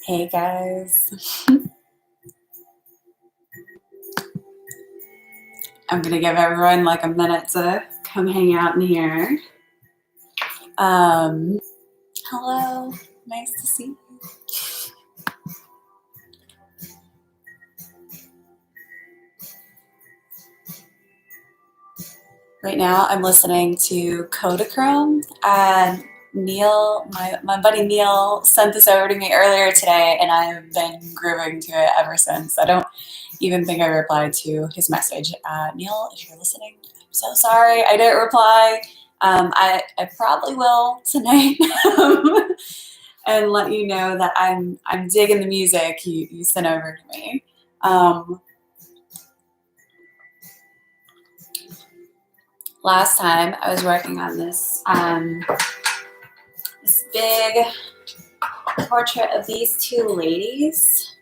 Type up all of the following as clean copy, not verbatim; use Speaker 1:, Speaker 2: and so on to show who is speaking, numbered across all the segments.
Speaker 1: Hey guys, I'm gonna give everyone like a minute to come hang out in here. Hello, nice to see you. Right now I'm listening to Kodachrome, and Neil, my buddy Neil, sent this over to me earlier today, and I have been grooving to it ever since. I don't even think I replied to his message. Neil, if you're listening, I'm so sorry I didn't reply. I probably will tonight and let you know that I'm digging the music you sent over to me. Last time I was working on this this big portrait of these two ladies.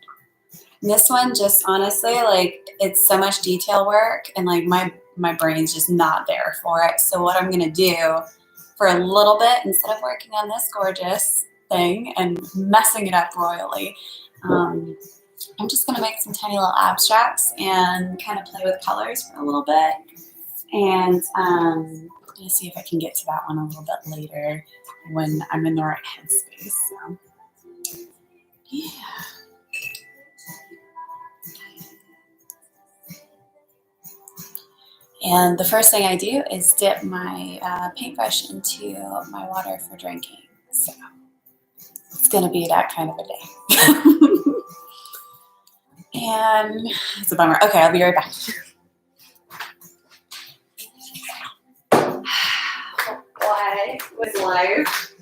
Speaker 1: And this one just honestly, like, it's so much detail work, and like my brain's just not there for it. So what I'm gonna do for a little bit, instead of working on this gorgeous thing and messing it up royally, I'm just gonna make some tiny little abstracts and kind of play with colors for a little bit. And I'm gonna see if I can get to that one a little bit later when I'm in the right headspace. So yeah. And the first thing I do is dip my paintbrush into my water for drinking. So it's gonna be that kind of a day. And it's a bummer. Okay, I'll be right back. Why was life?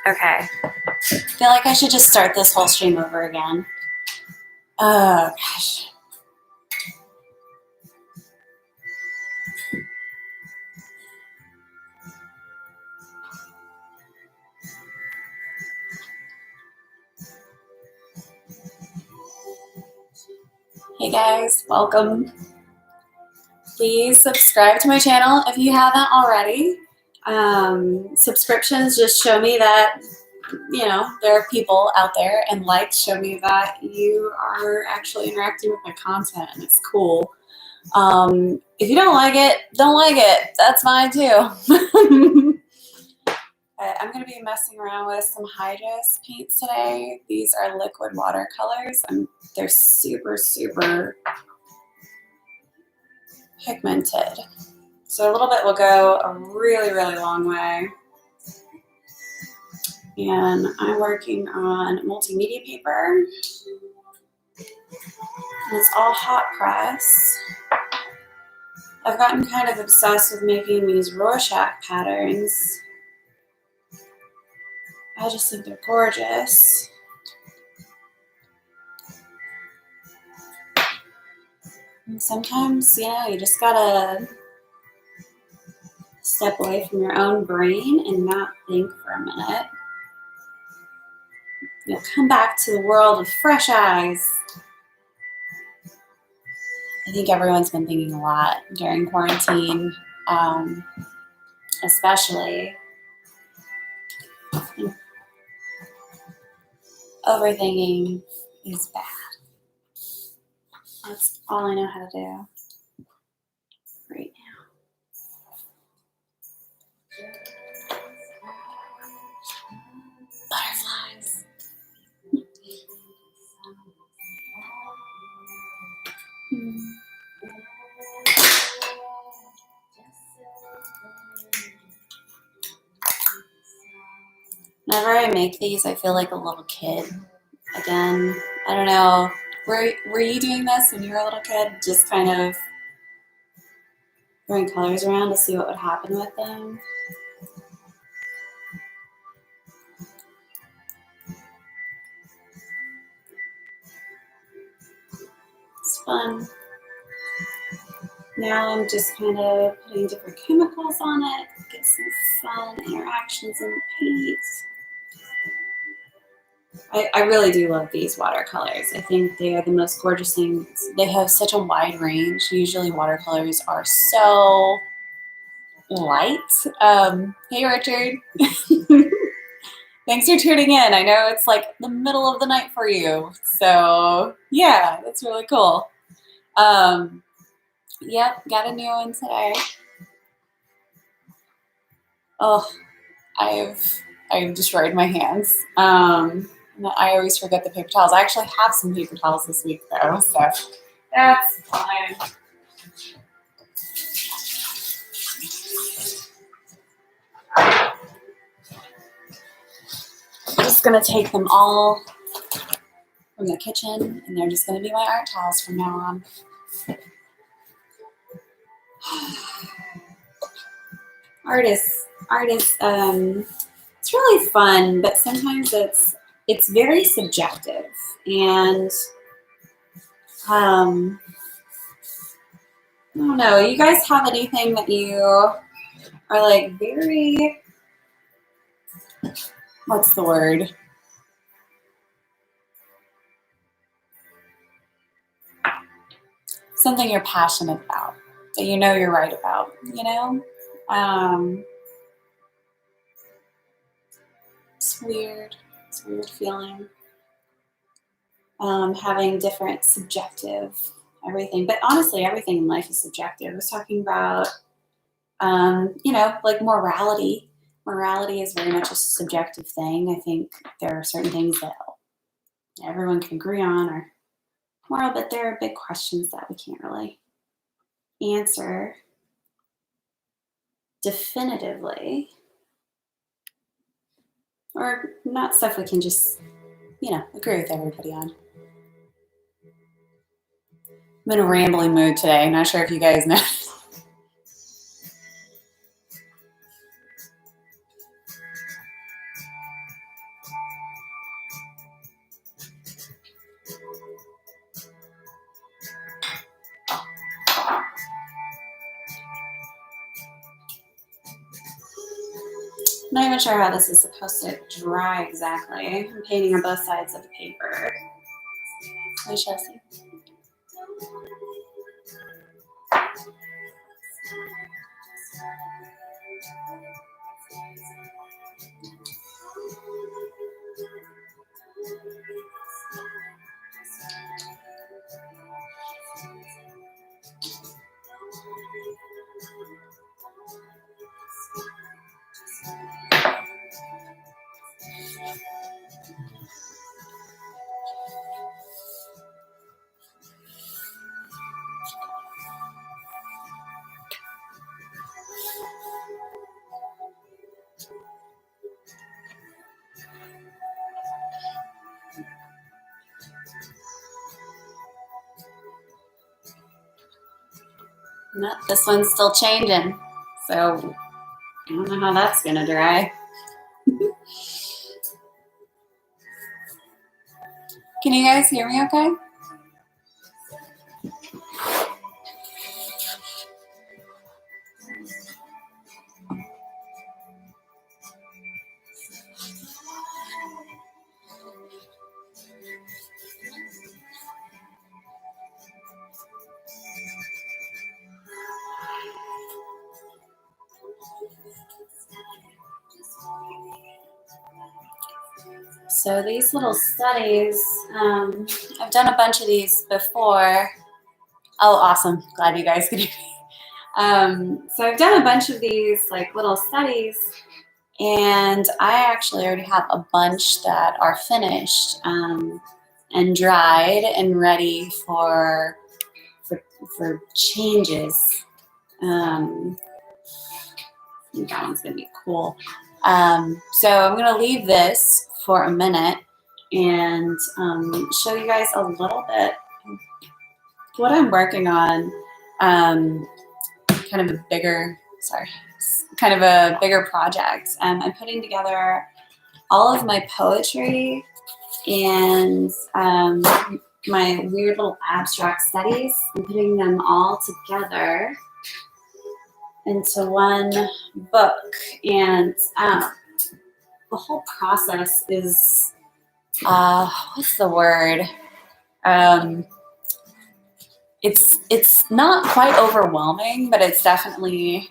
Speaker 1: Okay. I feel like I should just start this whole stream over again. Oh gosh. Hey guys, welcome. Please subscribe to my channel if you haven't already. Subscriptions just show me that, you know, there are people out there, and likes show me that you are actually interacting with my content, and it's cool. If you don't like it, don't like it. That's fine too. I'm going to be messing around with some Hydrus paints today. These are liquid watercolors, and they're super, super pigmented. So a little bit will go a really, really long way. And I'm working on multimedia paper. And it's all hot press. I've gotten kind of obsessed with making these Rorschach patterns. I just think they're gorgeous. And sometimes, you know, you just gotta step away from your own brain and not think for a minute. You'll come back to the world with fresh eyes. I think everyone's been thinking a lot during quarantine, especially. Overthinking is bad. That's all I know how to do right now. Butterflies. Whenever I make these, I feel like a little kid again. I don't know. Were you doing this when you were a little kid? Just kind of throwing colors around to see what would happen with them? It's fun. Now I'm just kind of putting different chemicals on it, get some fun interactions in the paint. I really do love these watercolors. I think they are the most gorgeous things. They have such a wide range. Usually watercolors are so light. Hey, Richard. Thanks for tuning in. I know it's like the middle of the night for you. So yeah, that's really cool. Yep, got a new one today. Oh, I've destroyed my hands. I always forget the paper towels. I actually have some paper towels this week though, so that's fine. I'm just gonna take them all from the kitchen, and they're just gonna be my art towels from now on. Art is it's really fun, but sometimes it's very subjective, and I don't know. You guys have anything that you are like very, what's the word? Something you're passionate about, that you know you're right about, you know? It's weird. It's a weird feeling. Having different subjective everything. But honestly, everything in life is subjective. I was talking about, you know, like morality. Morality is very much a subjective thing. I think there are certain things that everyone can agree on are moral, but there are big questions that we can't really answer definitively. Or not stuff we can just, you know, agree with everybody on. I'm in a rambling mood today. Not sure if you guys know. I'm not even sure how this is supposed to dry exactly. I'm painting on both sides of the paper. We shall see. No, this one's still changing. So I don't know how that's gonna dry. Can you guys hear me okay? So these little studies, I've done a bunch of these before. Oh, awesome. Glad you guys could hear me. So I've done a bunch of these like little studies, and I actually already have a bunch that are finished and dried and ready for changes. I think that one's gonna be cool. So I'm gonna leave this for a minute and show you guys a little bit what I'm working on. Kind of a bigger, kind of a bigger project. I'm putting together all of my poetry and my weird little abstract studies. I'm putting them all together into one book, and the whole process is what's the word? it's not quite overwhelming, but it's definitely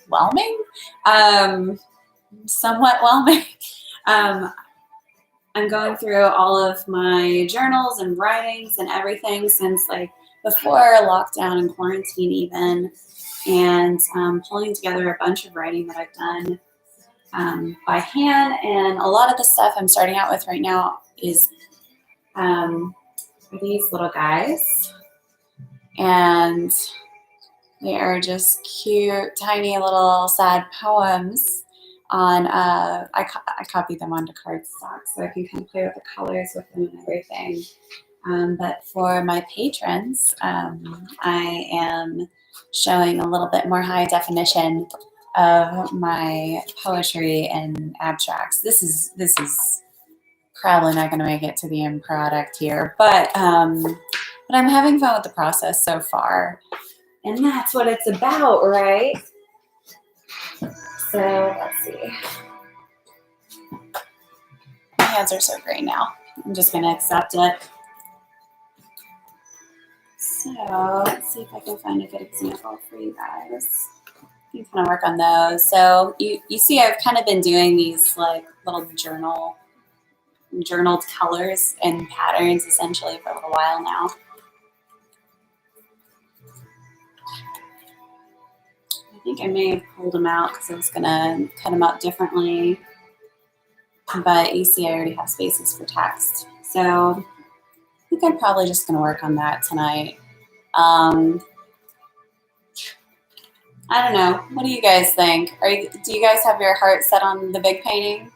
Speaker 1: whelming, somewhat whelming. I'm going through all of my journals and writings and everything since like before lockdown and quarantine even, and pulling together a bunch of writing that I've done by hand. And a lot of the stuff I'm starting out with right now is these little guys, and they are just cute, tiny little sad poems on, I copied them onto cardstock so I can kind of play with the colors with them and everything. But for my patrons, I am showing a little bit more high definition of my poetry and abstracts. This is probably not going to make it to the end product here, but I'm having fun with the process so far, and that's what it's about, right? So let's see. My hands are so gray now. I'm just going to accept it. So let's see if I can find a good example for you guys. You can kind of work on those. So you see I've kind of been doing these like little journaled colors and patterns essentially for a little while now. I think I may have pulled them out because I was going to cut them out differently. But you see I already have spaces for text. So I think I'm probably just going to work on that tonight. I don't know. What do you guys think? Do you guys have your heart set on the big painting?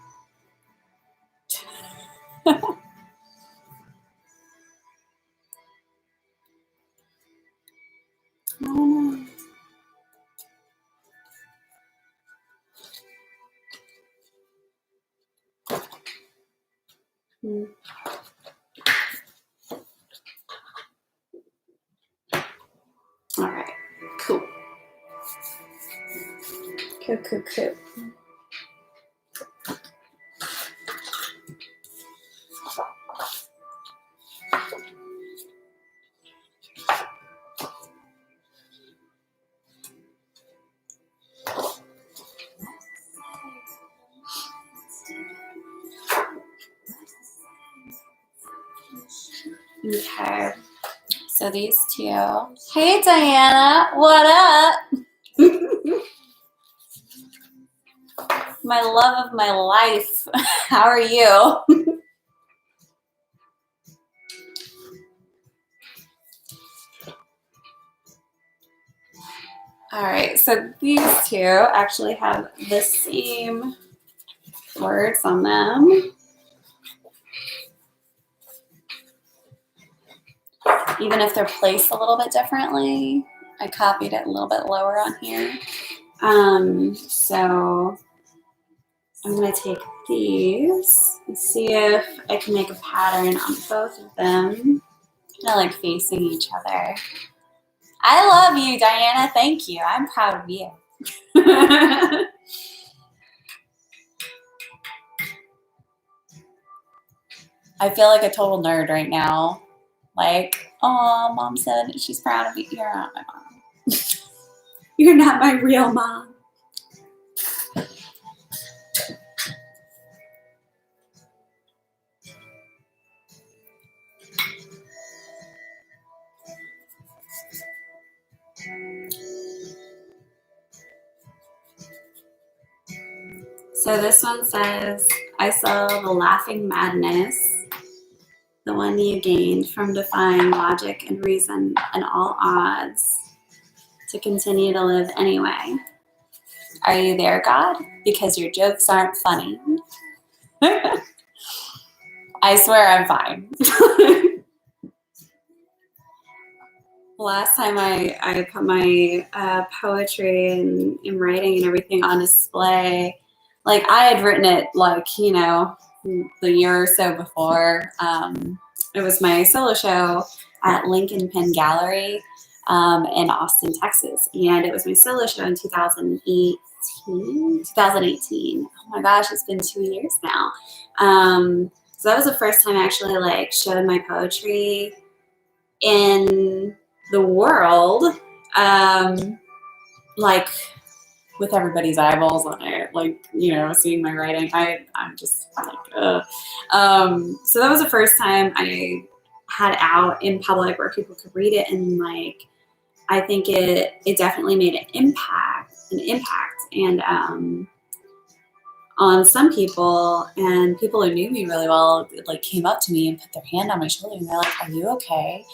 Speaker 1: I don't know. All right, cool. Cool. Okay, so these two. Hey, Diana, what up? My love of my life. How are you? All right, so these two actually have the same words on them. Even if they're placed a little bit differently. I copied it a little bit lower on here. So I'm going to take these and see if I can make a pattern on both of them, kind of like facing each other. I love you, Diana. Thank you. I'm proud of you. I feel like a total nerd right now. Like, oh, mom said she's proud of you. You're not my mom. You're not my real mom. So this one says, I saw the laughing madness, the one you gained from defying logic and reason and all odds to continue to live anyway. Are you there, God? Because your jokes aren't funny. I swear I'm fine. Last time I put my poetry and writing and everything on display, like I had written it like, you know, the year or so before. It was my solo show at Lincoln Pen Gallery in Austin, Texas. And it was my solo show in 2018. Oh my gosh, it's been 2 years now. So that was the first time I actually like showed my poetry in the world, like with everybody's eyeballs on it, like, you know, seeing my writing, I'm just like, so that was the first time I had out in public where people could read it, and like, I think it definitely made an impact, and on some people, and people who knew me really well, like came up to me and put their hand on my shoulder and they're like, "Are you okay?"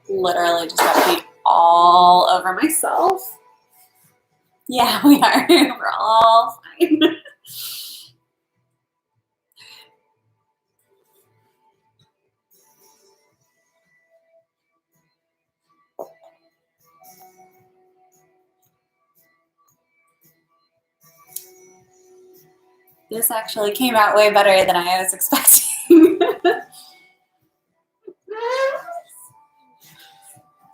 Speaker 1: Literally just got paint all over myself. Yeah, we are. We're all fine. This actually came out way better than I was expecting.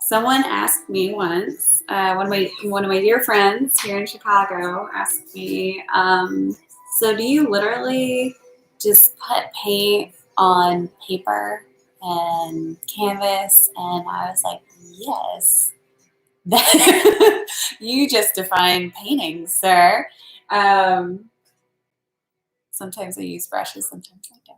Speaker 1: Someone asked me once, one of my dear friends here in Chicago asked me, so do you literally just put paint on paper and canvas? And I was like, yes. You just defined painting, sir. Sometimes I use brushes, sometimes I don't.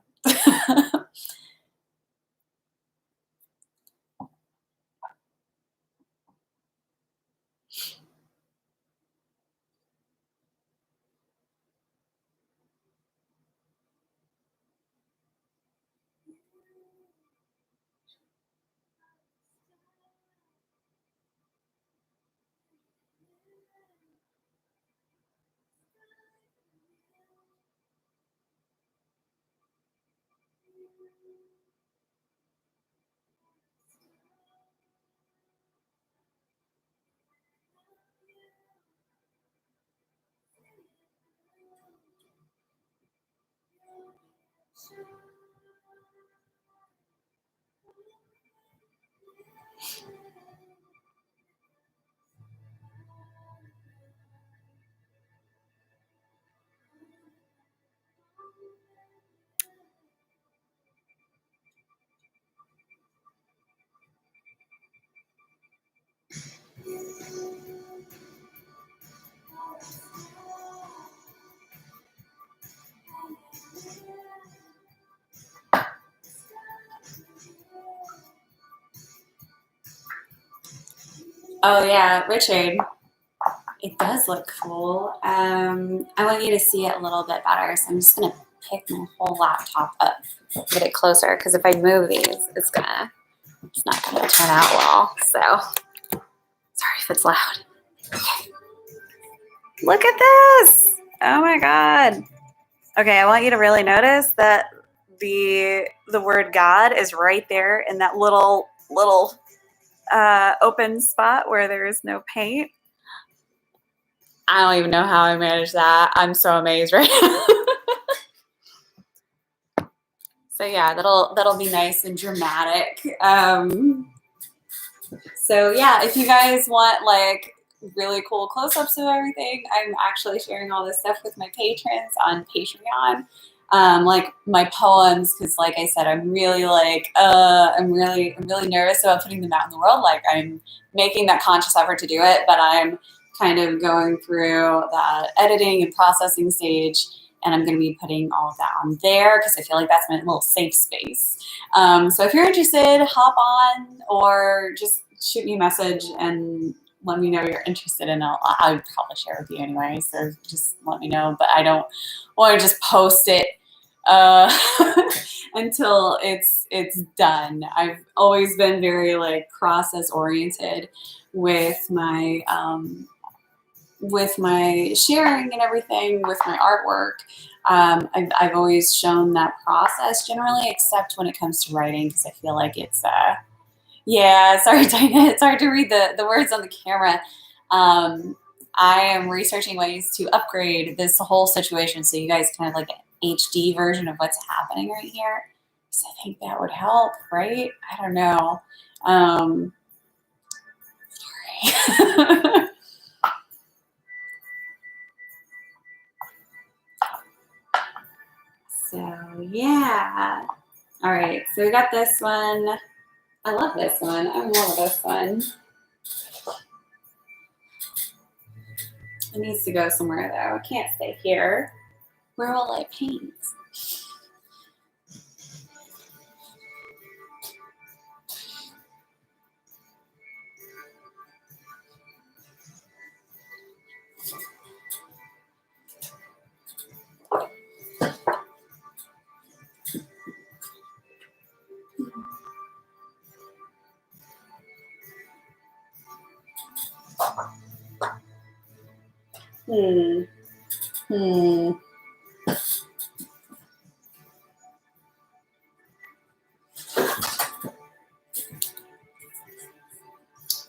Speaker 1: Oh yeah, Richard. It does look cool. I want you to see it a little bit better, so I'm just gonna pick my whole laptop up, get it closer, because if I move these, it's not gonna turn out well. So sorry if it's loud. Okay. Look at this! Oh my god. Okay, I want you to really notice that the word God is right there in that little open spot where there is no paint. I don't even know how I managed that. I'm so amazed right now. So yeah, that'll be nice and dramatic. So yeah, if you guys want like really cool close-ups of everything, I'm actually sharing all this stuff with my patrons on Patreon. Like my poems, because like I said, I'm really like I'm really nervous about putting them out in the world. Like I'm making that conscious effort to do it, but I'm kind of going through that editing and processing stage, and I'm going to be putting all of that on there because I feel like that's my little safe space. So if you're interested, hop on or just shoot me a message and let me know you're interested, and I'll probably share with you anyway. So just let me know, but I don't want to just post it until it's done. I've always been very like process oriented with my with my sharing and everything, with my artwork, I've always shown that process generally, except when it comes to writing, because I feel like it's, yeah, sorry, Dinah, it's hard to read the words on the camera. I am researching ways to upgrade this whole situation so you guys kind of like an HD version of what's happening right here. So I think that would help, right? I don't know. Sorry. So yeah. All right, so we got this one. I love this one. I love this one. It needs to go somewhere though. It can't stay here. Where will I paint?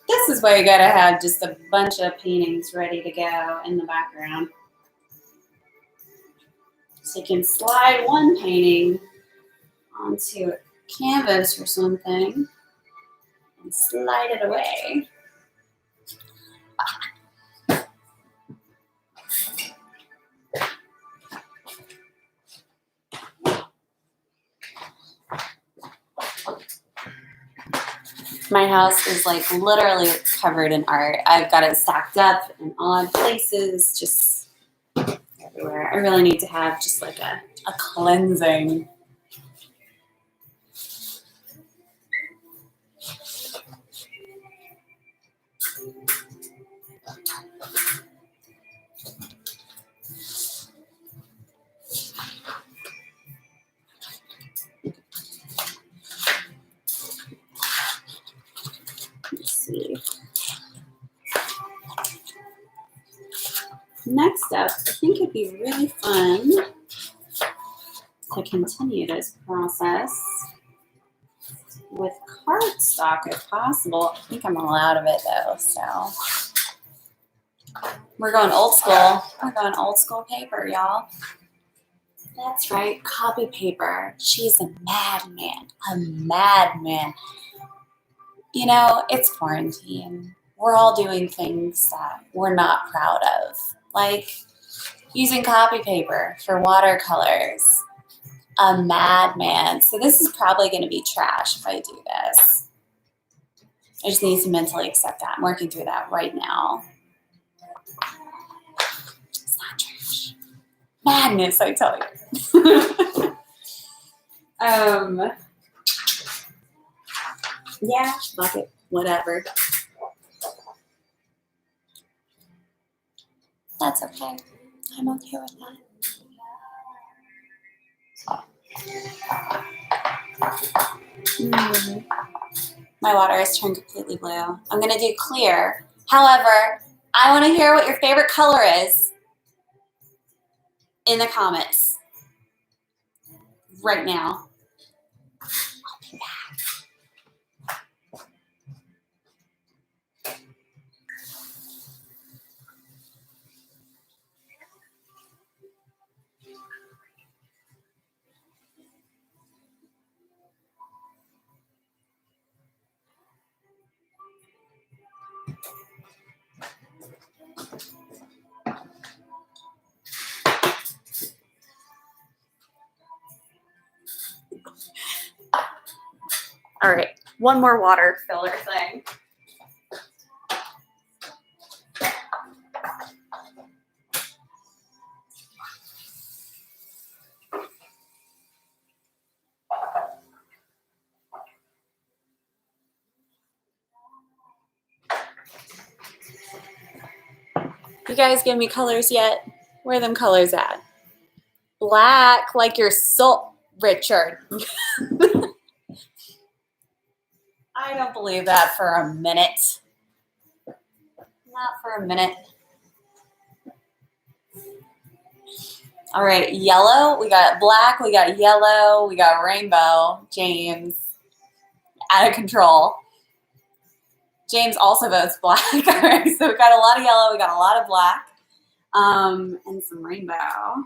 Speaker 1: This is why you gotta have just a bunch of paintings ready to go in the background. So you can slide one painting onto a canvas or something and slide it away. My house is like literally covered in art. I've got it stacked up in odd places, just everywhere. I really need to have just like a cleansing. Let's see. Next up, I think it'd be really fun to continue this process with cardstock if possible. I think I'm all out of it though, so we're going old school. We're going old school paper, y'all. That's right, copy paper. She's a madman, a madman. You know, it's quarantine. We're all doing things that we're not proud of, like using copy paper for watercolors. A madman. So this is probably going to be trash if I do this. I just need to mentally accept that. I'm working through that right now. It's not trash. Madness, I tell you. Yeah, fuck it. Whatever. That's okay. I'm okay with that. My water has turned completely blue. I'm going to do clear. However, I want to hear what your favorite color is in the comments right now. I'll be back. All right, one more water filler thing. You guys give me colors yet? Where are them colors at? Black, like your soul, Richard. I don't believe that for a minute. Not for a minute. All right, yellow. We got black, we got yellow, we got rainbow. James, out of control. James also votes black. All right, so we got a lot of yellow, we got a lot of black, and some rainbow.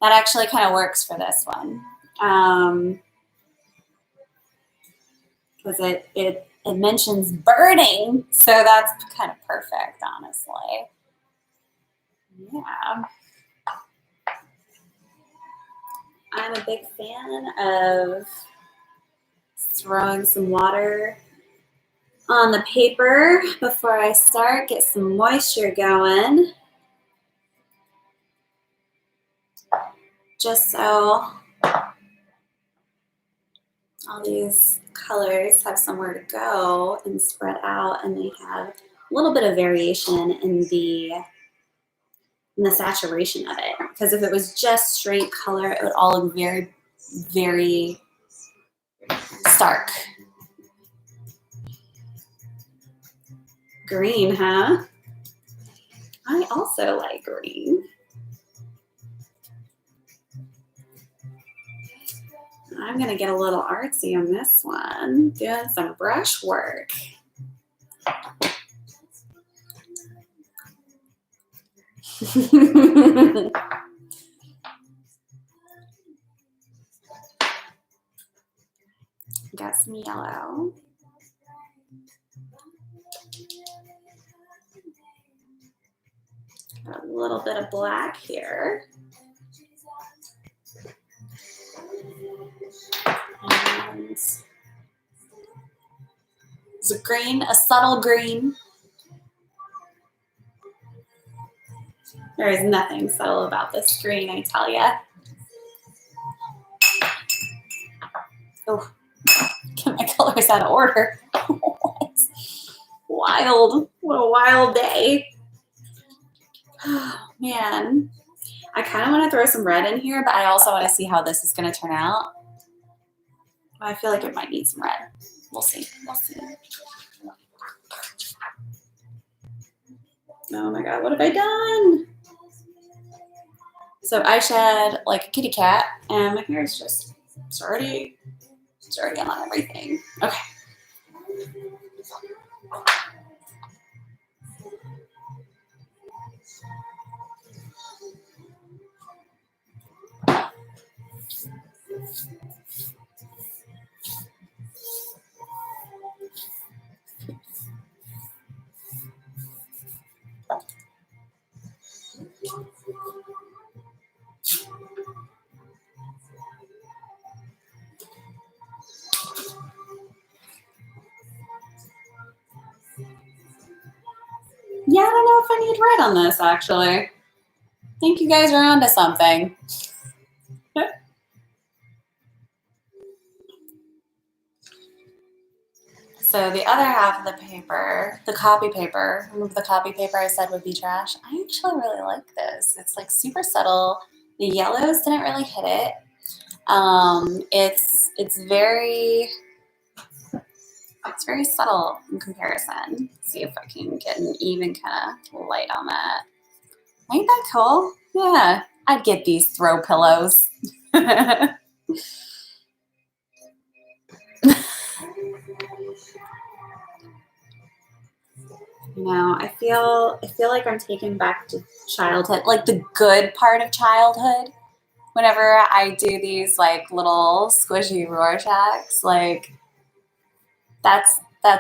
Speaker 1: That actually kind of works for this one. Because it mentions burning, so that's kind of perfect, honestly. Yeah. I'm a big fan of throwing some water on the paper before I start, get some moisture going. Just so all these colors have somewhere to go and spread out, and they have a little bit of variation in the saturation of it. Because if it was just straight color, it would all look very, very stark. Green, huh? I also like green. I'm gonna get a little artsy on this one, doing some brush work. Got some yellow. Got a little bit of black here. And it's a green, a subtle green. There is nothing subtle about this green, I tell ya. Oh, get my colors out of order. Wild. What a wild day. Oh, man. I kind of want to throw some red in here, but I also want to see how this is going to turn out. I feel like it might need some red. We'll see. We'll see. Oh my God, what have I done? So I shed like a kitty cat, and my hair is just, it's already on everything. Okay. Yeah, I don't know if I need red on this, actually. I think you guys are onto something. So the other half of the paper, the copy paper, remember the copy paper I said would be trash? I actually really like this. It's like super subtle. The yellows didn't really hit it. It's very subtle in comparison. Let's see if I can get an even kind of light on that. Ain't that cool? Yeah, I'd get these throw pillows. You know, I feel like I'm taken back to childhood, like the good part of childhood. Whenever I do these like little squishy Rorschachs, like that's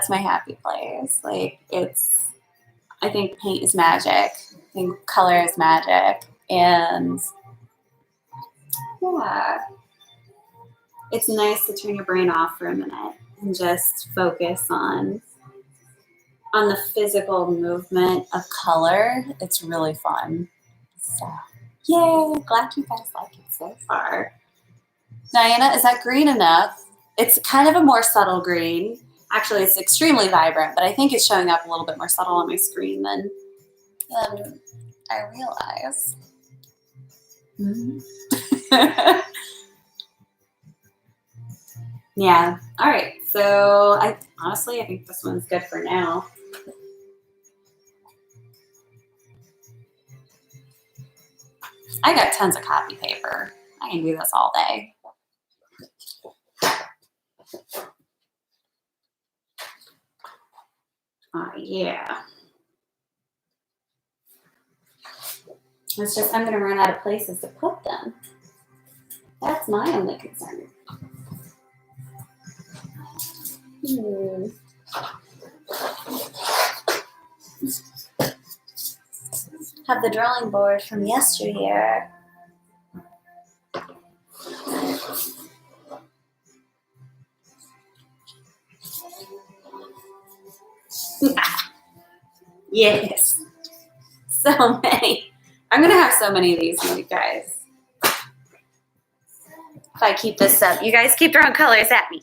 Speaker 1: my happy place. Like I think paint is magic. I think color is magic, and yeah, it's nice to turn your brain off for a minute and just focus on the physical movement of color. It's really fun. So, yay! Glad you guys like it so far. Diana, is that green enough? It's kind of a more subtle green. Actually, it's extremely vibrant, but I think it's showing up a little bit more subtle on my screen than I realize. Mm-hmm. Yeah. All right. So honestly, I think this one's good for now. I got tons of copy paper. I can do this all day. Oh, yeah. It's just I'm going to run out of places to put them. That's my only concern. Have the drawing board from yesteryear. Yes. So many. I'm going to have so many of these, you guys. If I keep this up. You guys keep throwing colors at me.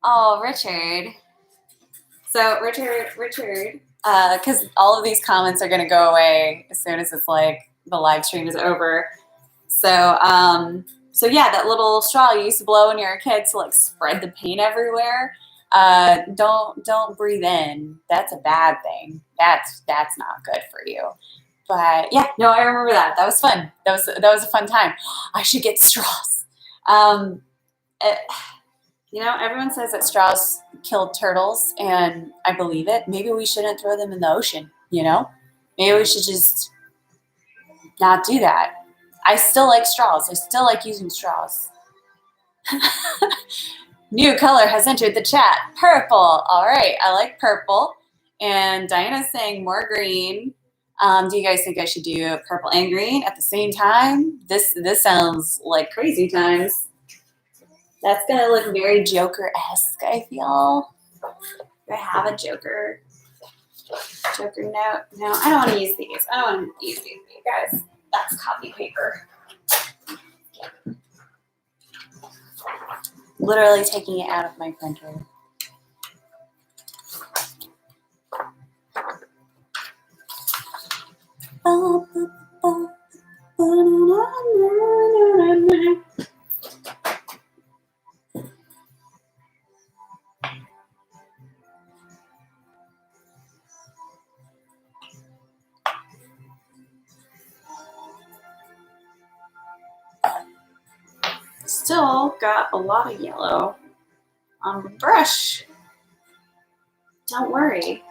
Speaker 1: Oh, Richard. So Richard, because all of these comments are going to go away as soon as it's like the live stream is over. So, so yeah, that little straw you used to blow when you were a kid to like spread the paint everywhere. Don't breathe in. That's a bad thing. That's not good for you. But yeah, no, I remember that. That was fun. That was a fun time. I should get straws. You know, everyone says that straws killed turtles, and I believe it. Maybe we shouldn't throw them in the ocean, you know? Maybe we should just not do that. I still like straws. I still like using straws. New color has entered the chat. Purple. All right, I like purple. And Diana's saying more green. Do you guys think I should do purple and green at the same time? This sounds like crazy times. That's going to look very Joker-esque, I feel. Do I have a Joker note? No, I don't want to use these. I don't want to use these, you guys. That's copy paper. Literally taking it out of my printer. Still got a lot of yellow on the brush. Don't worry.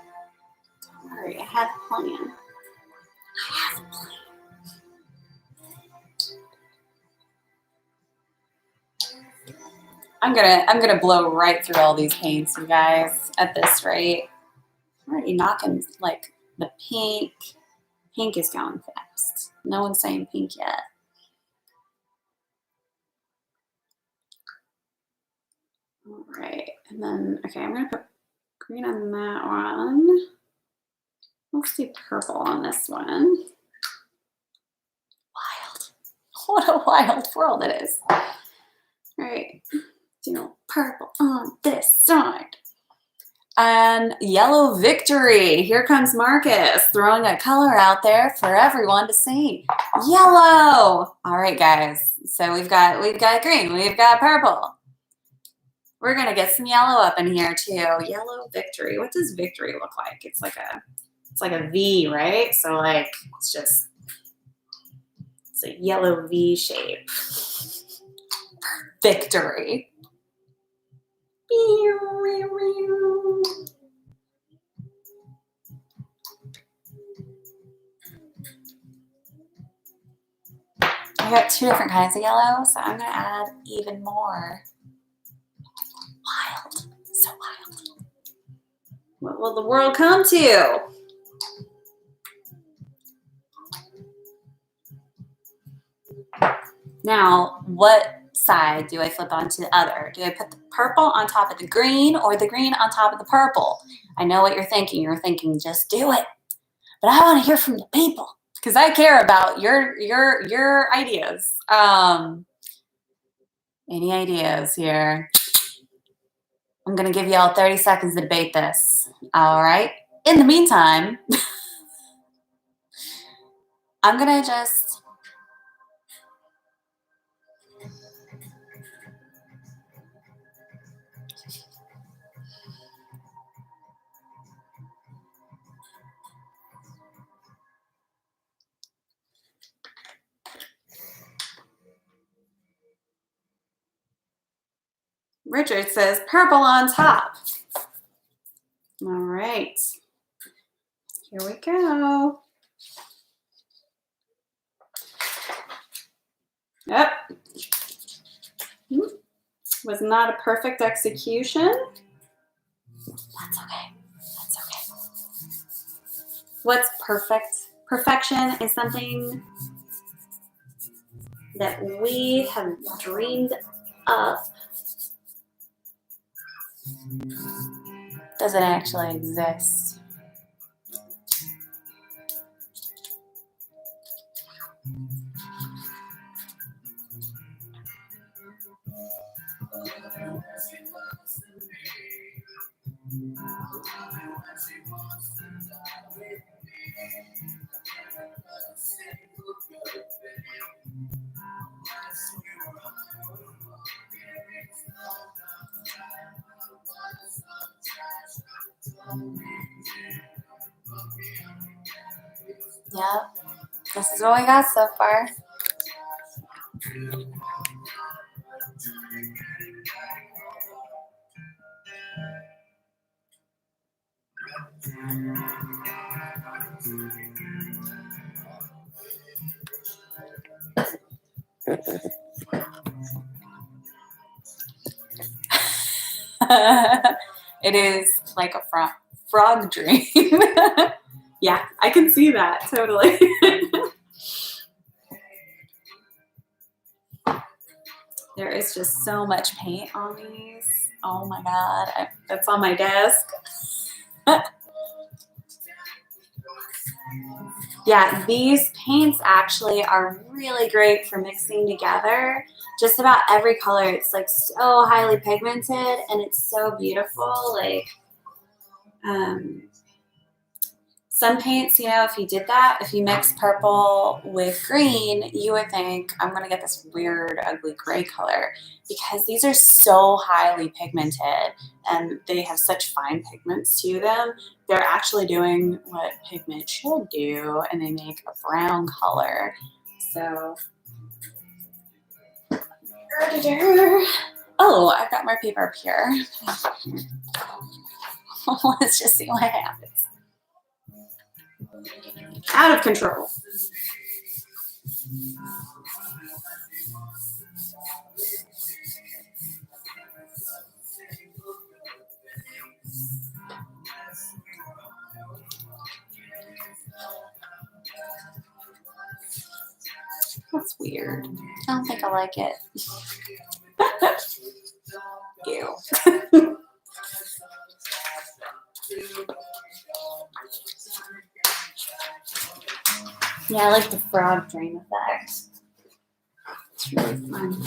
Speaker 1: Don't worry. I have a plan. I'm gonna blow right through all these paints, you guys, at this rate. I'm already knocking like the pink. Pink is going fast. No one's saying pink yet. All right, and then, okay, I'm gonna put green on that one. Let's do purple on this one. Wild. What a wild world it is. All right, do purple on this side. And yellow victory. Here comes Marcus throwing a color out there for everyone to see. Yellow. All right, guys. So we've got green. We've got purple. We're gonna get some yellow up in here too. Yellow victory. What does victory look like? It's like a V, right? So like it's a yellow V shape. Victory. I got two different kinds of yellow, so I'm gonna add even more. Wild, so wild. What will the world come to? Now, what side do I flip onto the other? Do I put the purple on top of the green or the green on top of the purple? I know what you're thinking. You're thinking, just do it. But I want to hear from the people because I care about your ideas. Any ideas here? I'm going to give you all 30 seconds to debate this. All right. In the meantime, I'm going to just Richard says purple on top. All right. Here we go. Yep. Was not a perfect execution. That's okay. That's okay. What's perfect? Perfection is something that we have dreamed up. Doesn't actually exist. Yep, this is what we got so far. It is like a frog dream. Yeah, I can see that totally. There is just so much paint on these. Oh my God, that's on my desk. Yeah, these paints actually are really great for mixing together. Just about every color. It's like so highly pigmented and it's so beautiful. Like, some paints, you know, if you did that, if you mix purple with green, you would think, I'm going to get this weird, ugly gray color, because these are so highly pigmented and they have such fine pigments to them. They're actually doing what pigment should do, and they make a brown color. So, oh, I've got more paper up here. Let's just see what happens. Out of control. That's weird. I don't think I like it. Ew. Yeah, I like the frog dream effect. It's really fun.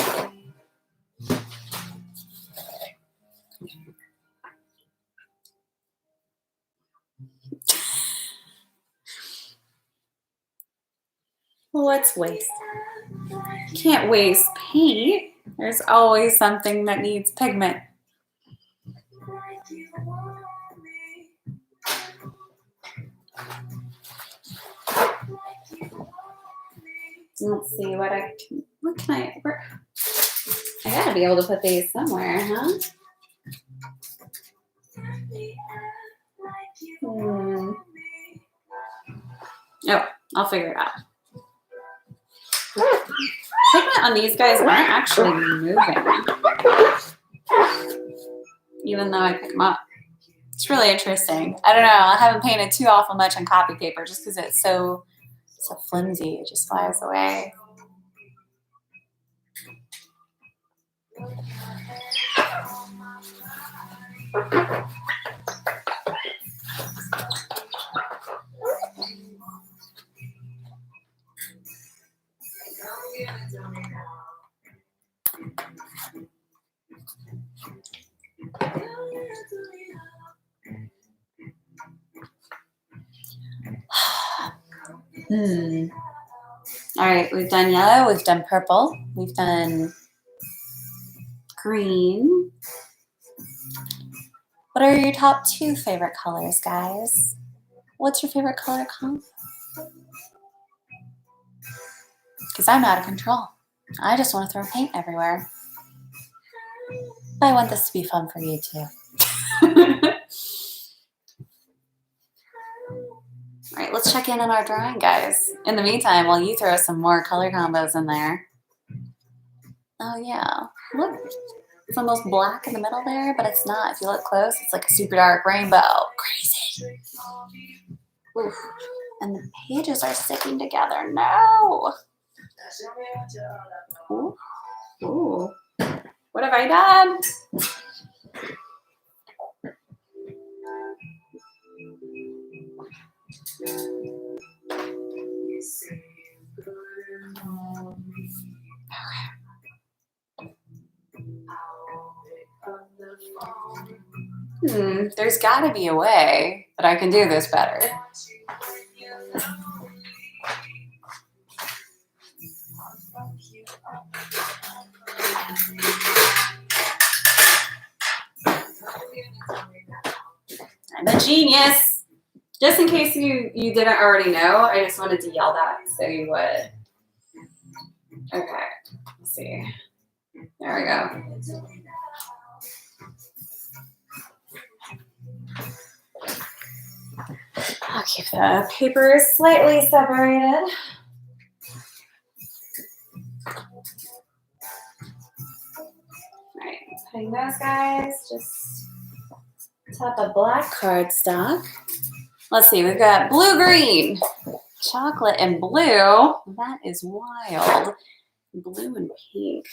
Speaker 1: Well, let's waste. Can't waste paint. There's always something that needs pigment. Let's see what I can. What can I? I gotta be able to put these somewhere, huh? Oh, I'll figure it out. Pigment on these guys aren't actually moving, even though I pick them up. It's really interesting. I don't know. I haven't painted too awful much on copy paper just because it's so flimsy. It just flies away. All right, we've done yellow, we've done purple, we've done green. What are your top 2 favorite colors, guys? What's your favorite color comp? Because I'm out of control. I just want to throw paint everywhere. I want this to be fun for you too. All right, let's check in on our drawing, guys. In the meantime, while you throw some more color combos in there. Oh yeah, look, it's almost black in the middle there, but it's not. If you look close, it's like a super dark rainbow. Crazy. Oof. And the pages are sticking together. No. Ooh. Ooh. What have I done? There's got to be a way that I can do this better. I'm a genius. Just in case you didn't already know, I just wanted to yell that so you would. Okay, let's see. There we go. I'll keep the papers slightly separated. All right, putting those guys just top of black cardstock. Let's see, we've got blue-green, chocolate, and blue. That is wild. Blue and pink.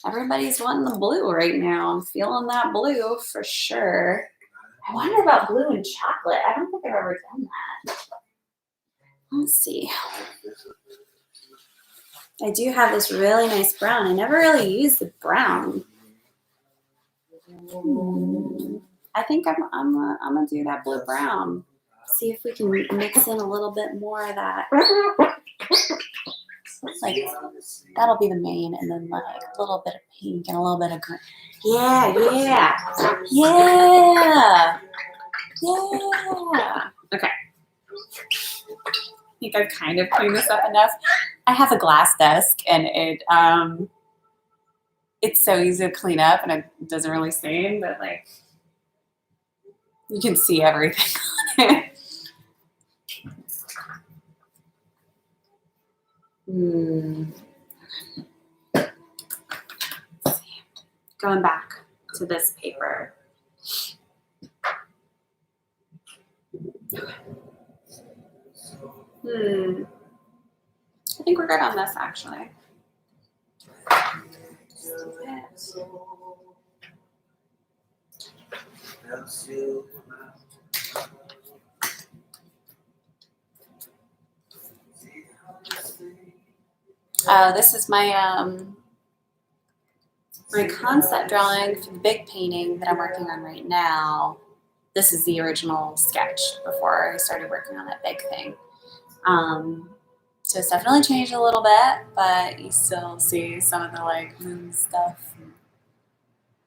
Speaker 1: Everybody's wanting the blue right now. I'm feeling that blue for sure. I wonder about blue and chocolate. I don't think I've ever done that. Let's see. I do have this really nice brown. I never really used the brown. I think I'm gonna do that blue brown. See if we can mix in a little bit more of that. Like that'll be the main, and then like a little bit of pink and a little bit of green. Yeah. Okay. I think I've kind of cleaned this up enough. I have a glass desk, and it's so easy to clean up, and it doesn't really stain, but like you can see everything on it. Going back to this paper. I think we're good on this, actually. This is my my concept drawing for the big painting that I'm working on right now. This is the original sketch before I started working on that big thing. So it's definitely changed a little bit, but you still see some of the like moon stuff.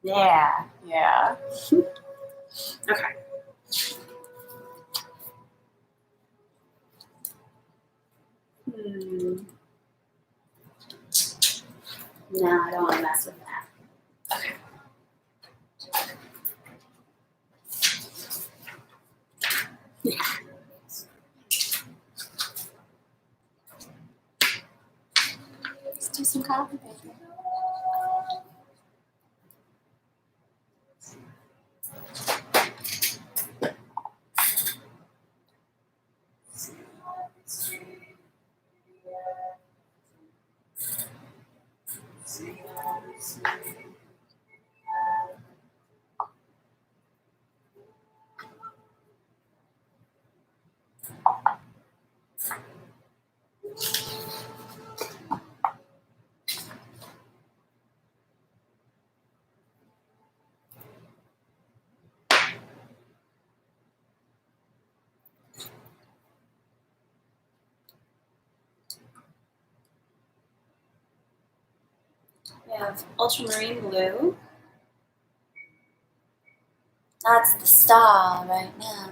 Speaker 1: Yeah. Okay. No, I don't want to mess with that. Okay. Yeah. Let's do some copy paper. We have ultramarine blue. That's the star right now.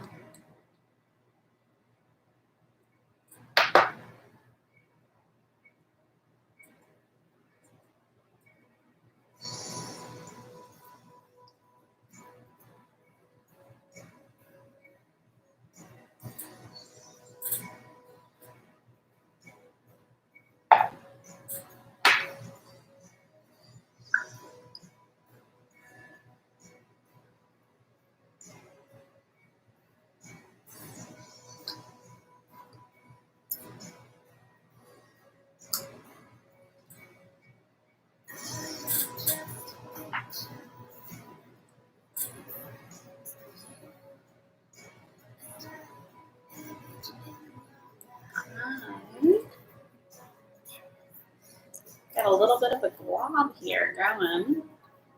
Speaker 1: blob here going.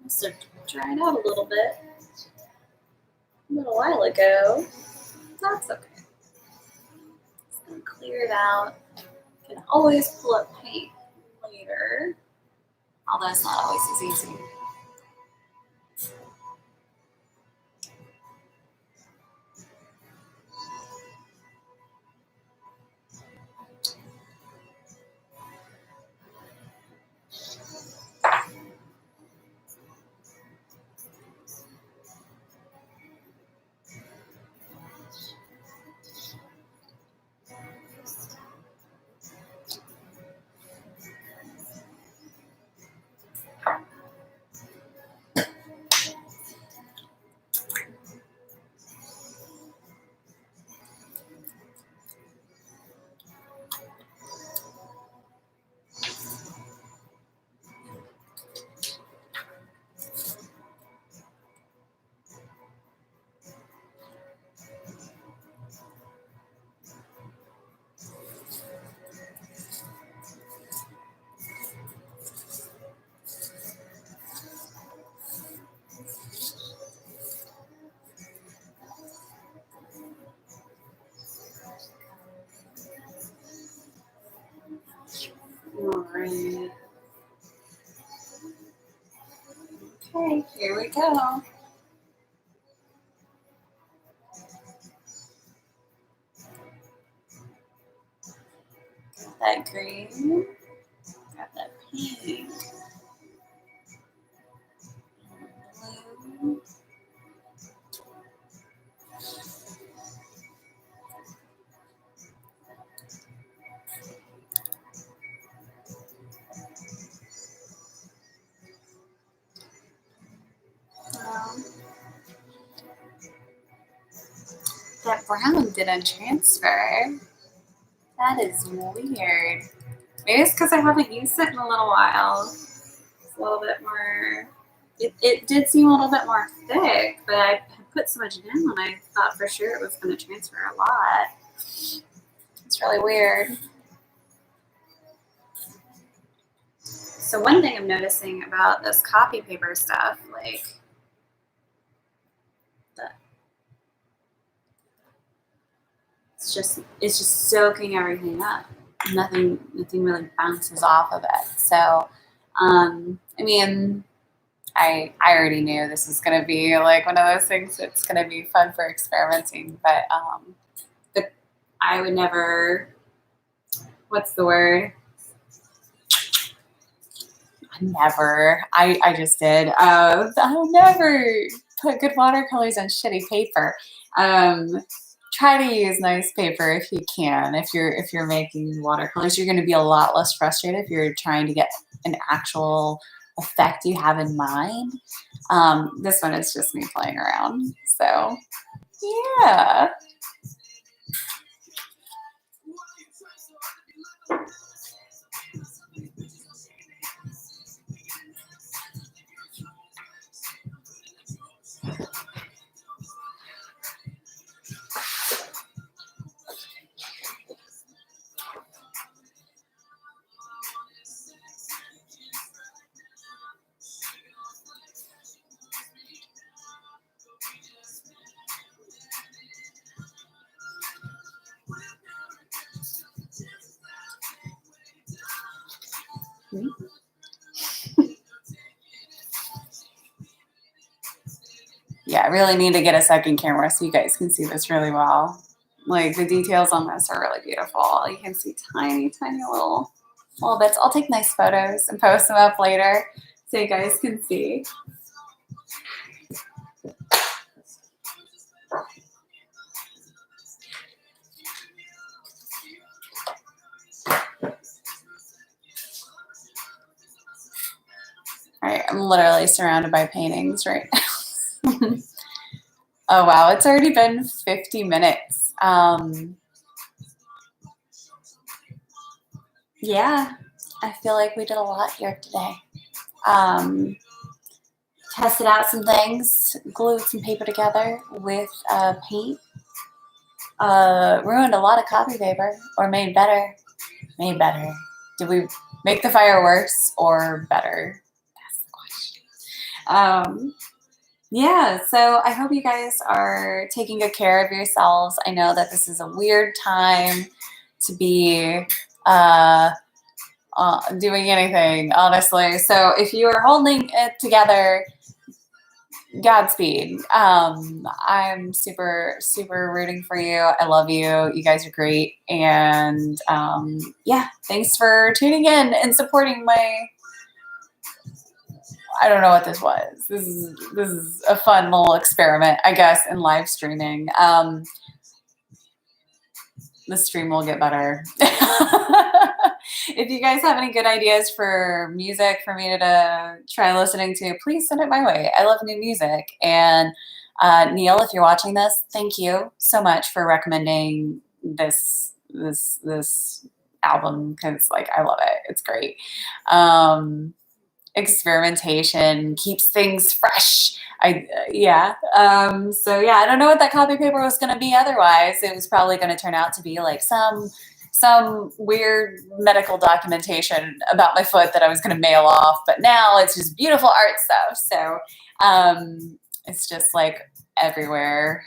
Speaker 1: Must have dried out a little bit a little while ago. That's okay. Just gonna clear it out. You can always pull up paint later, although it's not always as easy. All right. Okay, here we go. Got that green, got that pink, blue. That brown didn't transfer. That is weird. Maybe it's because I haven't used it in a little while. It's a little bit more, it did seem a little bit more thick, but I put so much down and I thought for sure it was going to transfer a lot. It's really weird. So one thing I'm noticing about this copy paper stuff, like it's just soaking everything up. Nothing really bounces off of it. So, I mean, I already knew this was going to be like one of those things that's going to be fun for experimenting, but I would never, what's the word? I just did. I'll never put good watercolors on shitty paper. Try to use nice paper if you can. If you're making watercolors, you're going to be a lot less frustrated if you're trying to get an actual effect you have in mind. This one is just me playing around. So yeah. Yeah, I really need to get a second camera so you guys can see this really well. Like the details on this are really beautiful. You can see tiny, tiny little bits. I'll take nice photos and post them up later so you guys can see. All right, I'm literally surrounded by paintings right now. Oh, wow, it's already been 50 minutes. Yeah, I feel like we did a lot here today. Tested out some things, glued some paper together with paint. Ruined a lot of copy paper, or made better. Made better. Did we make the fire worse or better? That's the question. Yeah, so I hope you guys are taking good care of yourselves. I know that this is a weird time to be doing anything, honestly. So if you are holding it together, Godspeed. I'm super, super rooting for you. I love you. You guys are great. And yeah, thanks for tuning in and supporting my. I don't know what this was. This is a fun little experiment, I guess, in live streaming. The stream will get better. If you guys have any good ideas for music for me to try listening to, please send it my way. I love new music. And Neil, if you're watching this, thank you so much for recommending this album, because like I love it. It's great. Experimentation keeps things fresh. So yeah, I don't know what that copy paper was going to be otherwise. It was probably going to turn out to be like some weird medical documentation about my foot that I was going to mail off, but now it's just beautiful art stuff. So it's just like everywhere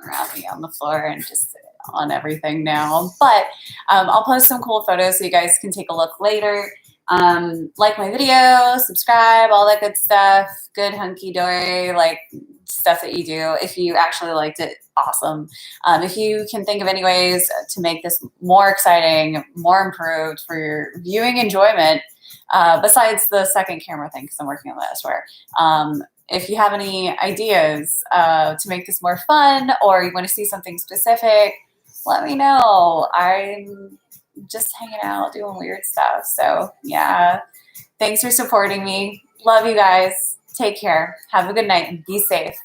Speaker 1: around me on the floor and just on everything now. But I'll post some cool photos so you guys can take a look later. Like my video, subscribe, all that good stuff. Good hunky-dory, like stuff that you do. If you actually liked it, awesome. If you can think of any ways to make this more exciting, more improved for your viewing enjoyment, besides the second camera thing, because I'm working on that, I swear. If you have any ideas to make this more fun, or you want to see something specific, let me know. I'm just hanging out, doing weird stuff. So yeah, thanks for supporting me. Love you guys. Take care. Have a good night. Be safe.